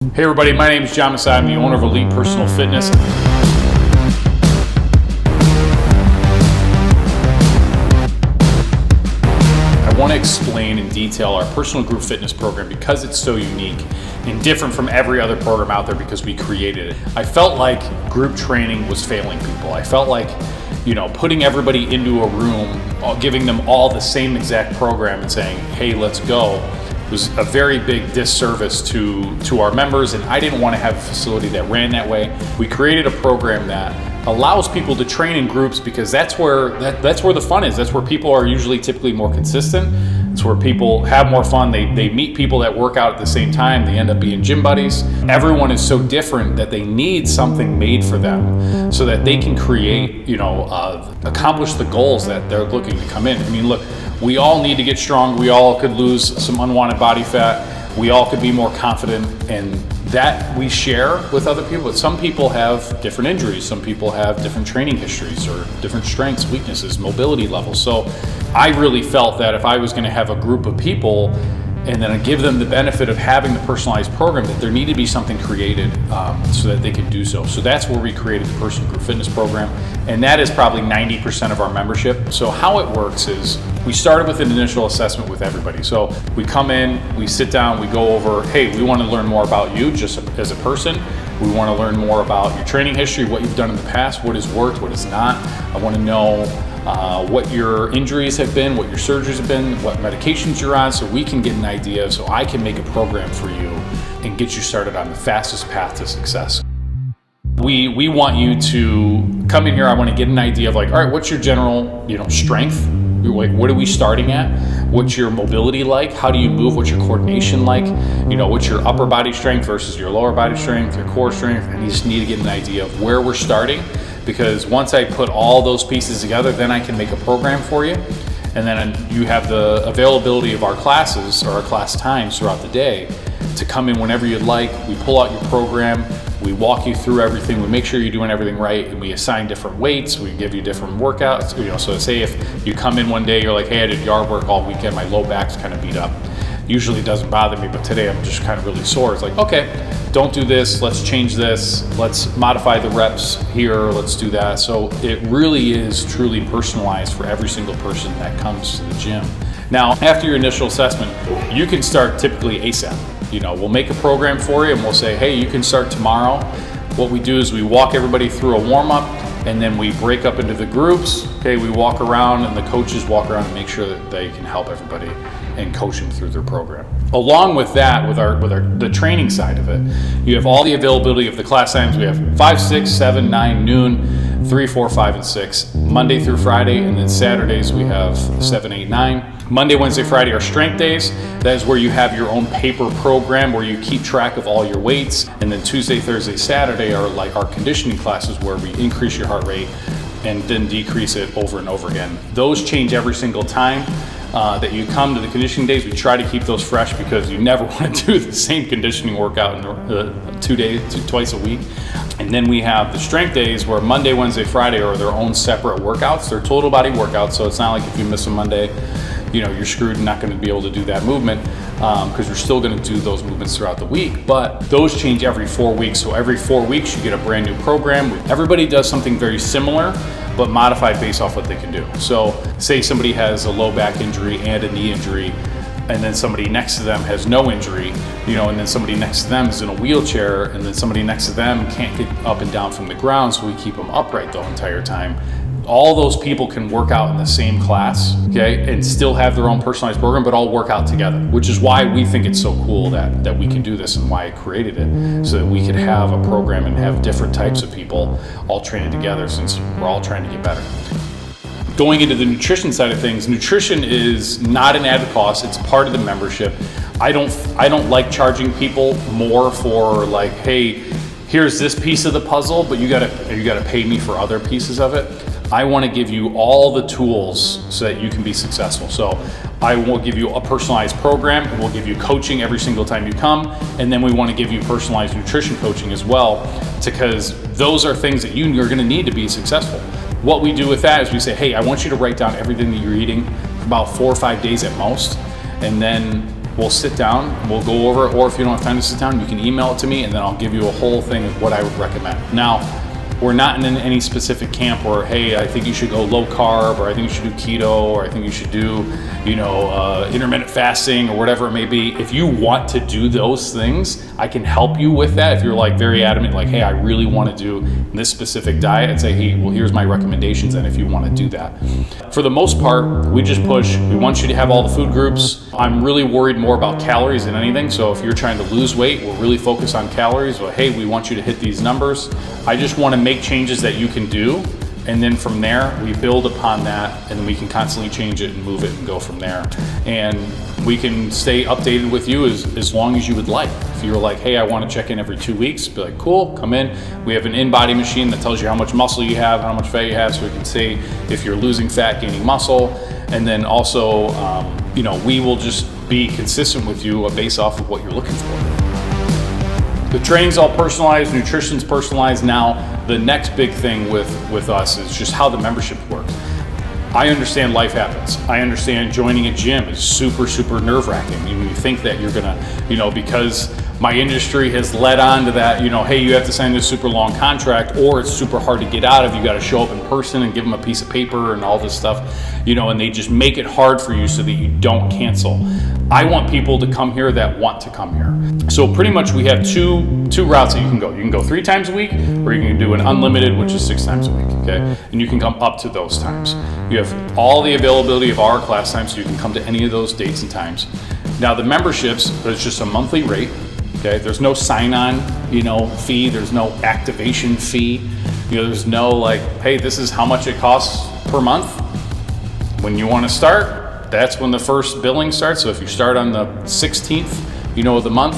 Hey everybody, my name is John Masai. I'm the owner of Elite Personal Fitness. I want to explain in detail our personal group fitness program because it's so unique and different from every other program out there because we created it. I felt like group training was failing people. I felt like, putting everybody into a room, giving them all the same exact program and saying, hey, let's go, was a very big disservice to our members, and I didn't want to have a facility that ran that way. We created a program that allows people to train in groups because that's where the fun is. That's where people are usually typically more consistent. It's where people have more fun. They meet people that work out at the same time. They end up being gym buddies. Everyone is so different that they need something made for them so that they can create, accomplish the goals that they're looking to come in. I mean, look, we all need to get strong. We all could lose some unwanted body fat. We all could be more confident, and that we share with other people. But some people have different injuries. Some people have different training histories or different strengths, weaknesses, mobility levels. So I really felt that if I was going to have a group of people and then give them the benefit of having the personalized program, that there needed to be something created so that they could do so. So that's where we created the personal group fitness program, and that is probably 90% of our membership. So how it works is we started with an initial assessment with everybody. So we come in, we sit down, we go over, hey, we want to learn more about you just as a person. We want to learn more about your training history, what you've done in the past, what has worked, what has not. I want to know what your injuries have been, what your surgeries have been, what medications you're on, so we can get an idea, so I can make a program for you and get you started on the fastest path to success. We want you to come in here. I want to get an idea of all right, what's your general, strength? What are we starting at? What's your mobility like? How do you move? What's your coordination like? What's your upper body strength versus your lower body strength, your core strength? And you just need to get an idea of where we're starting, because once I put all those pieces together, then I can make a program for you. And then you have the availability of our classes or our class times throughout the day to come in whenever you'd like. We pull out your program. We walk you through everything. We make sure you're doing everything right, and we assign different weights. We give you different workouts. So say if you come in one day, you're like, hey, I did yard work all weekend. My low back's kind of beat up. Usually it doesn't bother me, but today I'm just kind of really sore. It's like, okay, don't do this. Let's change this. Let's modify the reps here. Let's do that. So it really is truly personalized for every single person that comes to the gym. Now, after your initial assessment, you can start typically ASAP. We'll make a program for you and we'll say, hey, you can start tomorrow. What we do is we walk everybody through a warm-up, and then we break up into the groups. Okay, we walk around and the coaches walk around and make sure that they can help everybody and coach them through their program. Along with that, with the training side of it, you have all the availability of the class times. We have 5, 6, 7, 9, noon, 3, 4, 5, and 6, Monday through Friday, and then Saturdays we have 7, 8, 9. Monday, Wednesday, Friday are strength days. That is where you have your own paper program where you keep track of all your weights. And then Tuesday, Thursday, Saturday are like our conditioning classes where we increase your heart rate and then decrease it over and over again. Those change every single time that you come to the conditioning days. We try to keep those fresh because you never want to do the same conditioning workout twice a week. And then we have the strength days where Monday, Wednesday, Friday are their own separate workouts. They're total body workouts, so it's not like if you miss a Monday, you're screwed and not going to be able to do that movement because you're still going to do those movements throughout the week. But those change every 4 weeks. So every 4 weeks you get a brand new program. Everybody does something very similar, but modified based off what they can do. So say somebody has a low back injury and a knee injury, and then somebody next to them has no injury, and then somebody next to them is in a wheelchair, and then somebody next to them can't get up and down from the ground, so we keep them upright the entire time. All those people can work out in the same class, okay, and still have their own personalized program, but all work out together, which is why we think it's so cool that we can do this and why I created it, so that we could have a program and have different types of people all training together, since we're all trying to get better. Going into the nutrition side of things, nutrition is not an added cost. It's part of the membership. I don't like charging people more for like, hey, here's this piece of the puzzle, but you gotta pay me for other pieces of it. I want to give you all the tools so that you can be successful. So I will give you a personalized program, and we'll give you coaching every single time you come, and then we want to give you personalized nutrition coaching as well, because those are things that you're going to need to be successful. What we do with that is we say, hey, I want you to write down everything that you're eating for about 4 or 5 days at most, and then We'll sit down, we'll go over it, or if you don't have time to sit down, you can email it to me and then I'll give you a whole thing of what I would recommend. Now, we're not in any specific camp where, hey, I think you should go low carb, or I think you should do keto, or I think you should do, intermittent fasting, or whatever it may be. If you want to do those things, I can help you with that. If you're like very adamant, like, hey, I really want to do this specific diet, and say, hey, well, here's my recommendations, and if you want to do that. For the most part, we just push. We want you to have all the food groups. I'm really worried more about calories than anything. So if you're trying to lose weight, we'll really focus on calories. Well, hey, we want you to hit these numbers. I just want to make changes that you can do, and then from there we build upon that, and then we can constantly change it and move it and go from there. And we can stay updated with you as long as you would like. If you're like, hey, I want to check in every 2 weeks, be like, cool, come in. We have an in-body machine that tells you how much muscle you have, how much fat you have, so we can see if you're losing fat, gaining muscle. And then also, we will just be consistent with you based off of what you're looking for. The training's all personalized, nutrition's personalized. Now, the next big thing with us is just how the membership works. I understand life happens. I understand joining a gym is super, super nerve-wracking. You think that you're gonna, because my industry has led on to that, hey, you have to sign this super long contract, or it's super hard to get out of. You got to show up in person and give them a piece of paper and all this stuff, and they just make it hard for you so that you don't cancel. I want people to come here that want to come here. So pretty much we have two routes that you can go. You can go 3 times a week, or you can do an unlimited, which is 6 times a week, okay? And you can come up to those times. You have all the availability of our class times, so you can come to any of those dates and times. Now the memberships, there's just a monthly rate, okay? There's no sign-on, fee. There's no activation fee. There's no like, hey, this is how much it costs per month. When you want to start, that's when the first billing starts. So if you start on the 16th, of the month,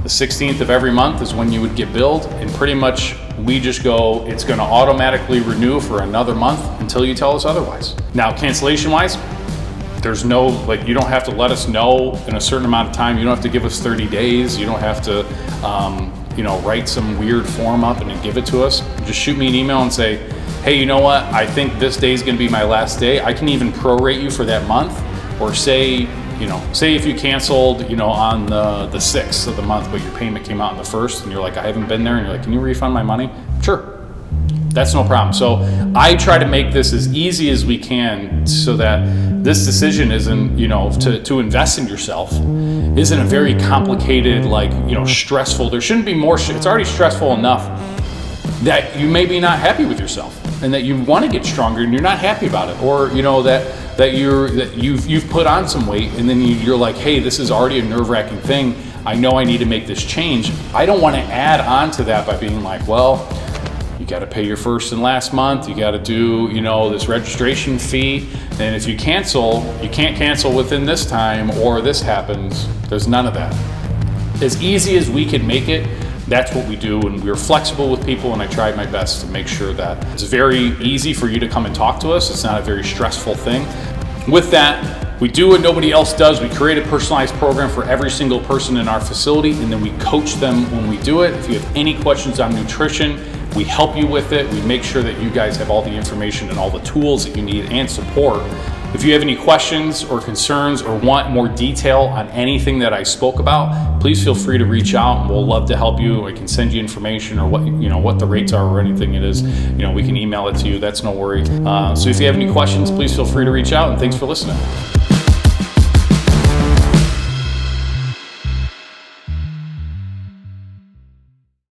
the 16th of every month is when you would get billed. And pretty much we just go, it's going to automatically renew for another month until you tell us otherwise. Now, cancellation-wise, there's no, you don't have to let us know in a certain amount of time. You don't have to give us 30 days. You don't have to, write some weird form up and then give it to us. Just shoot me an email and say, hey, you know what? I think this day is going to be my last day. I can even prorate you for that month, or say if you canceled, on the 6th of the month, but your payment came out on the 1st, and you're like, I haven't been there, and you're like, can you refund my money? Sure. That's no problem. So I try to make this as easy as we can, so that this decision isn't, to invest in yourself isn't a very complicated, stressful. There shouldn't be more. It's already stressful enough that you may be not happy with yourself, and that you want to get stronger and you're not happy about it, or that you've put on some weight, and then you're like, hey, this is already a nerve-wracking thing. I know I need to make this change. I don't want to add on to that by being like, well, you got to pay your first and last month. You got to do, this registration fee. And if you can't cancel within this time, or this happens. There's none of that. As easy as we can make it, that's what we do, and we're flexible with people, and I tried my best to make sure that it's very easy for you to come and talk to us. It's not a very stressful thing. With that, we do what nobody else does. We create a personalized program for every single person in our facility, and then we coach them when we do it. If you have any questions on nutrition, we help you with it. We make sure that you guys have all the information and all the tools that you need and support. If you have any questions or concerns, or want more detail on anything that I spoke about, please feel free to reach out, and we'll love to help you. I can send you information, or what the rates are, or anything it is. We can email it to you. That's no worry. So if you have any questions, please feel free to reach out, and thanks for listening.